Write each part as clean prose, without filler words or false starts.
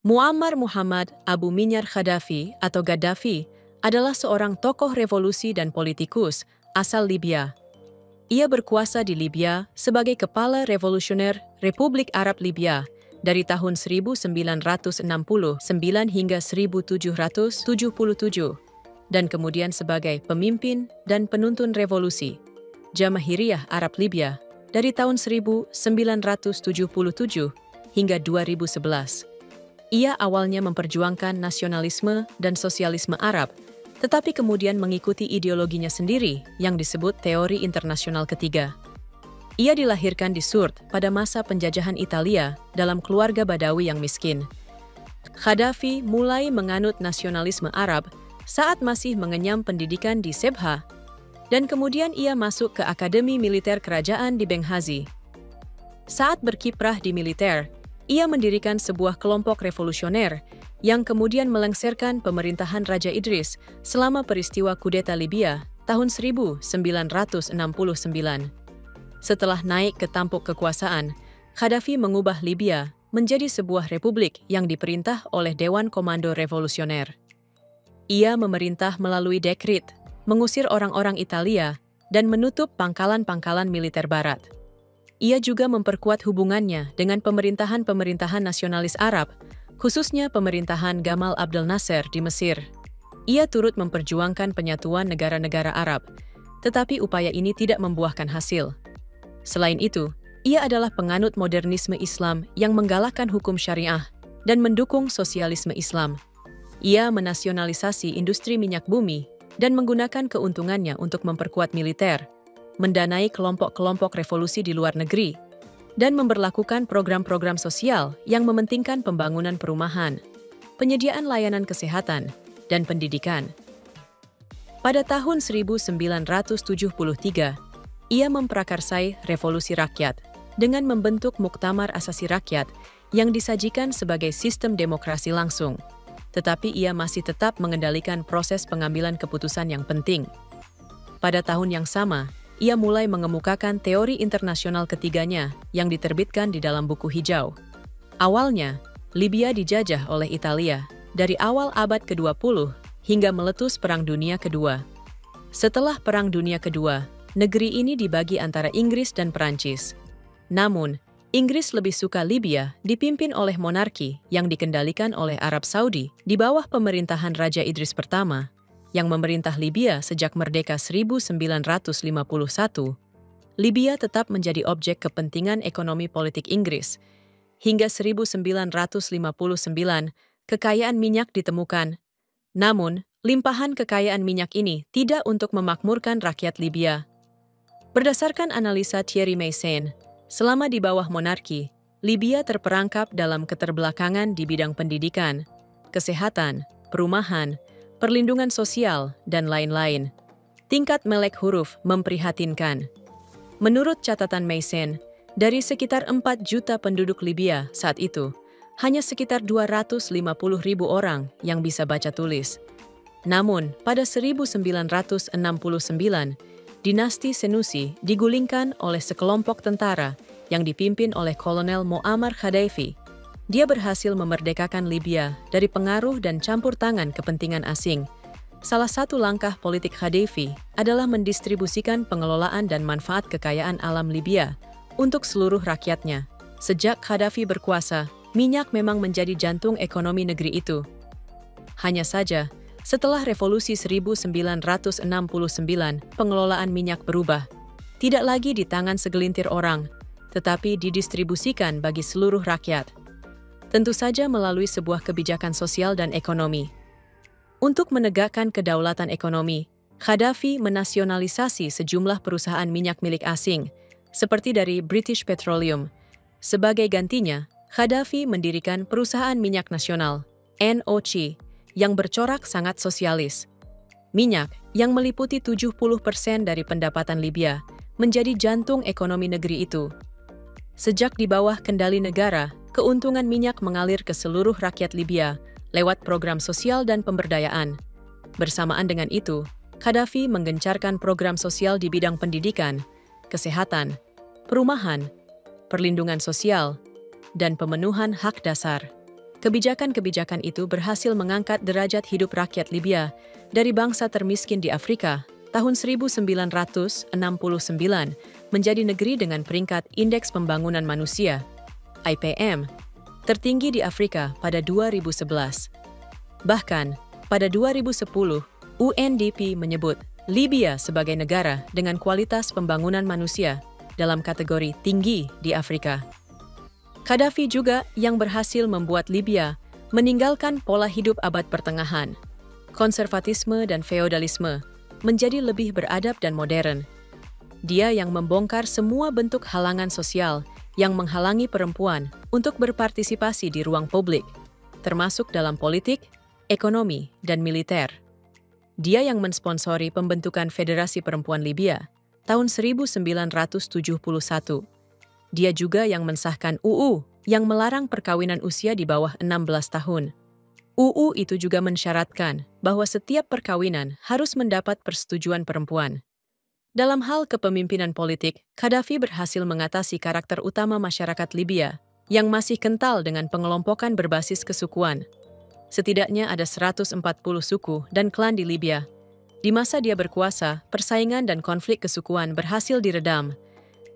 Muammar Muhammad Abu Minyar Gaddafi atau Gaddafi adalah seorang tokoh revolusi dan politikus asal Libya. Ia berkuasa di Libya sebagai kepala revolusioner Republik Arab Libya dari tahun 1969 hingga 1777 dan kemudian sebagai pemimpin dan penuntun revolusi Jamahiriyah Arab Libya dari tahun 1977 hingga 2011. Ia awalnya memperjuangkan nasionalisme dan sosialisme Arab, tetapi kemudian mengikuti ideologinya sendiri yang disebut teori internasional ketiga. Ia dilahirkan di Sirte pada masa penjajahan Italia dalam keluarga Badawi yang miskin. Gaddafi mulai menganut nasionalisme Arab saat masih mengenyam pendidikan di Sebha, dan kemudian ia masuk ke Akademi Militer Kerajaan di Benghazi. Saat berkiprah di militer, ia mendirikan sebuah kelompok revolusioner yang kemudian melengsarkan pemerintahan Raja Idris selama peristiwa kudeta Libya tahun 1969. Setelah naik ke tampuk kekuasaan, Gaddafi mengubah Libya menjadi sebuah republik yang diperintah oleh Dewan Komando Revolusioner. Ia memerintah melalui dekret, mengusir orang-orang Italia, dan menutup pangkalan-pangkalan militer Barat. Ia juga memperkuat hubungannya dengan pemerintahan-pemerintahan nasionalis Arab, khususnya pemerintahan Gamal Abdel Nasser di Mesir. Ia turut memperjuangkan penyatuan negara-negara Arab, tetapi upaya ini tidak membuahkan hasil. Selain itu, ia adalah penganut modernisme Islam yang menggalakkan hukum syariah dan mendukung sosialisme Islam. Ia menasionalisasi industri minyak bumi dan menggunakan keuntungannya untuk memperkuat militer, mendanai kelompok-kelompok revolusi di luar negeri, dan memberlakukan program-program sosial yang mementingkan pembangunan perumahan, penyediaan layanan kesehatan, dan pendidikan. Pada tahun 1973, ia memprakarsai revolusi rakyat dengan membentuk Muktamar Asasi Rakyat yang disajikan sebagai sistem demokrasi langsung, tetapi ia masih tetap mengendalikan proses pengambilan keputusan yang penting. Pada tahun yang sama, ia mulai mengemukakan teori internasional ketiganya yang diterbitkan di dalam buku hijau. Awalnya, Libya dijajah oleh Italia dari awal abad ke-20 hingga meletus Perang Dunia Kedua. Setelah Perang Dunia Kedua, negeri ini dibagi antara Inggris dan Perancis. Namun, Inggris lebih suka Libya dipimpin oleh monarki yang dikendalikan oleh Arab Saudi di bawah pemerintahan Raja Idris pertama, yang memerintah Libya sejak merdeka 1951, Libya tetap menjadi objek kepentingan ekonomi politik Inggris. Hingga 1959, kekayaan minyak ditemukan. Namun, limpahan kekayaan minyak ini tidak untuk memakmurkan rakyat Libya. Berdasarkan analisa Thierry Meyssan, selama di bawah monarki, Libya terperangkap dalam keterbelakangan di bidang pendidikan, kesehatan, perumahan, perlindungan sosial, dan lain-lain. Tingkat melek huruf memprihatinkan. Menurut catatan Meyssan, dari sekitar 4 juta penduduk Libya saat itu, hanya sekitar 250.000 orang yang bisa baca tulis. Namun, pada 1969, dinasti Senussi digulingkan oleh sekelompok tentara yang dipimpin oleh Kolonel Muammar Gaddafi. Dia berhasil memerdekakan Libya dari pengaruh dan campur tangan kepentingan asing. Salah satu langkah politik Gaddafi adalah mendistribusikan pengelolaan dan manfaat kekayaan alam Libya untuk seluruh rakyatnya. Sejak Gaddafi berkuasa, minyak memang menjadi jantung ekonomi negeri itu. Hanya saja, setelah revolusi 1969, pengelolaan minyak berubah. Tidak lagi di tangan segelintir orang, tetapi didistribusikan bagi seluruh rakyat. Tentu saja melalui sebuah kebijakan sosial dan ekonomi. Untuk menegakkan kedaulatan ekonomi, Gaddafi menasionalisasi sejumlah perusahaan minyak milik asing, seperti dari British Petroleum. Sebagai gantinya, Gaddafi mendirikan Perusahaan Minyak Nasional, NOC, yang bercorak sangat sosialis. Minyak, yang meliputi 70% dari pendapatan Libya, menjadi jantung ekonomi negeri itu. Sejak di bawah kendali negara, keuntungan minyak mengalir ke seluruh rakyat Libya lewat program sosial dan pemberdayaan. Bersamaan dengan itu, Gaddafi menggencarkan program sosial di bidang pendidikan, kesehatan, perumahan, perlindungan sosial, dan pemenuhan hak dasar. Kebijakan-kebijakan itu berhasil mengangkat derajat hidup rakyat Libya dari bangsa termiskin di Afrika tahun 1969 menjadi negeri dengan peringkat Indeks Pembangunan Manusia (IPM) tertinggi di Afrika pada 2011. Bahkan, pada 2010, UNDP menyebut Libya sebagai negara dengan kualitas pembangunan manusia dalam kategori tinggi di Afrika. Gaddafi juga yang berhasil membuat Libya meninggalkan pola hidup abad pertengahan, konservatisme dan feodalisme, menjadi lebih beradab dan modern. Dia yang membongkar semua bentuk halangan sosial yang menghalangi perempuan untuk berpartisipasi di ruang publik, termasuk dalam politik, ekonomi, dan militer. Dia yang mensponsori pembentukan Federasi Perempuan Libya tahun 1971. Dia juga yang mensahkan UU yang melarang perkawinan usia di bawah 16 tahun. UU itu juga mensyaratkan bahwa setiap perkawinan harus mendapat persetujuan perempuan. Dalam hal kepemimpinan politik, Gaddafi berhasil mengatasi karakter utama masyarakat Libya yang masih kental dengan pengelompokan berbasis kesukuan. Setidaknya ada 140 suku dan klan di Libya. Di masa dia berkuasa, persaingan dan konflik kesukuan berhasil diredam.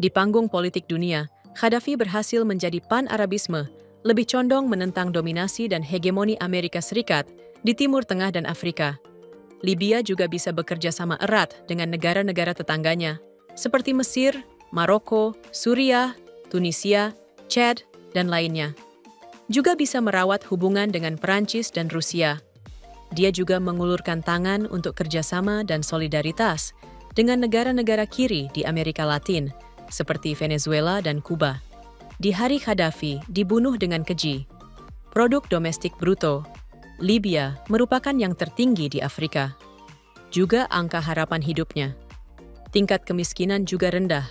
Di panggung politik dunia, Gaddafi berhasil menjadi pan-Arabisme, lebih condong menentang dominasi dan hegemoni Amerika Serikat di Timur Tengah dan Afrika. Libya juga bisa bekerja sama erat dengan negara-negara tetangganya, seperti Mesir, Maroko, Suriah, Tunisia, Chad, dan lainnya. Juga bisa merawat hubungan dengan Perancis dan Rusia. Dia juga mengulurkan tangan untuk kerjasama dan solidaritas dengan negara-negara kiri di Amerika Latin, seperti Venezuela dan Kuba. Di hari Gaddafi dibunuh dengan keji. Produk domestik bruto, Libya merupakan yang tertinggi di Afrika. Juga angka harapan hidupnya. Tingkat kemiskinan juga rendah.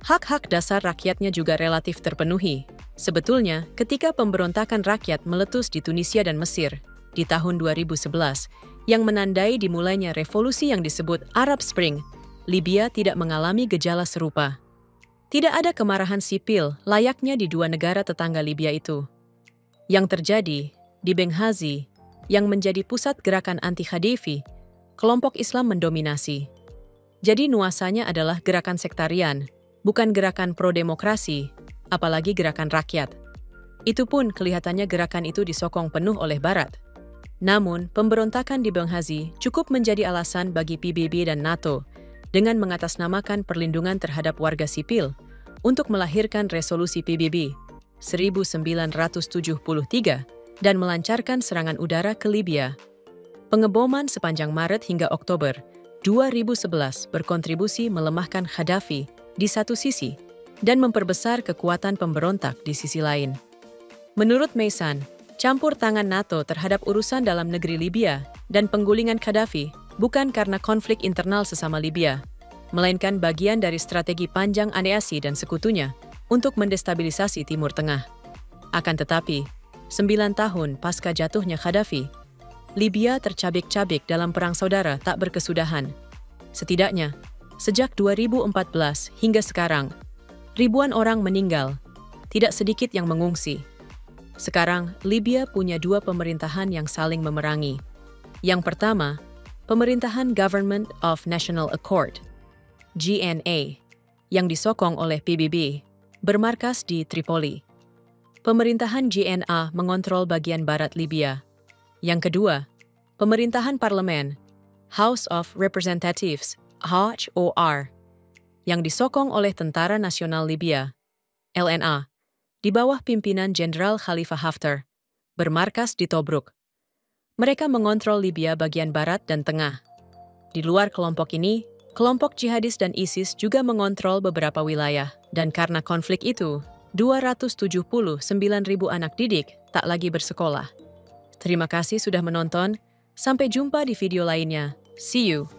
Hak-hak dasar rakyatnya juga relatif terpenuhi. Sebetulnya, ketika pemberontakan rakyat meletus di Tunisia dan Mesir di tahun 2011, yang menandai dimulainya revolusi yang disebut Arab Spring, Libya tidak mengalami gejala serupa. Tidak ada kemarahan sipil layaknya di dua negara tetangga Libya itu. Yang terjadi di Benghazi, yang menjadi pusat gerakan anti-Gaddafi, kelompok Islam mendominasi. Jadi nuansanya adalah gerakan sektarian, bukan gerakan pro-demokrasi, apalagi gerakan rakyat. Itu pun kelihatannya gerakan itu disokong penuh oleh Barat. Namun, pemberontakan di Benghazi cukup menjadi alasan bagi PBB dan NATO dengan mengatasnamakan perlindungan terhadap warga sipil untuk melahirkan resolusi PBB 1973 dan melancarkan serangan udara ke Libya. Pengeboman sepanjang Maret hingga Oktober 2011 berkontribusi melemahkan Gaddafi di satu sisi dan memperbesar kekuatan pemberontak di sisi lain. Menurut Mason, campur tangan NATO terhadap urusan dalam negeri Libya dan penggulingan Gaddafi bukan karena konflik internal sesama Libya, melainkan bagian dari strategi panjang Aneasi dan sekutunya untuk mendestabilisasi Timur Tengah. Akan tetapi, 9 tahun pasca jatuhnya Gaddafi, Libya tercabik-cabik dalam perang saudara tak berkesudahan. Setidaknya, sejak 2014 hingga sekarang, ribuan orang meninggal, tidak sedikit yang mengungsi. Sekarang, Libya punya dua pemerintahan yang saling memerangi. Yang pertama, pemerintahan Government of National Accord, GNA, yang disokong oleh PBB, bermarkas di Tripoli. Pemerintahan GNA mengontrol bagian barat Libya. Yang kedua, pemerintahan parlemen, House of Representatives, HOR, yang disokong oleh Tentara Nasional Libya, LNA, di bawah pimpinan Jenderal Khalifa Haftar, bermarkas di Tobruk. Mereka mengontrol Libya bagian barat dan tengah. Di luar kelompok ini, kelompok jihadis dan ISIS juga mengontrol beberapa wilayah, dan karena konflik itu, 279.000 anak didik tak lagi bersekolah. Terima kasih sudah menonton, sampai jumpa di video lainnya. See you!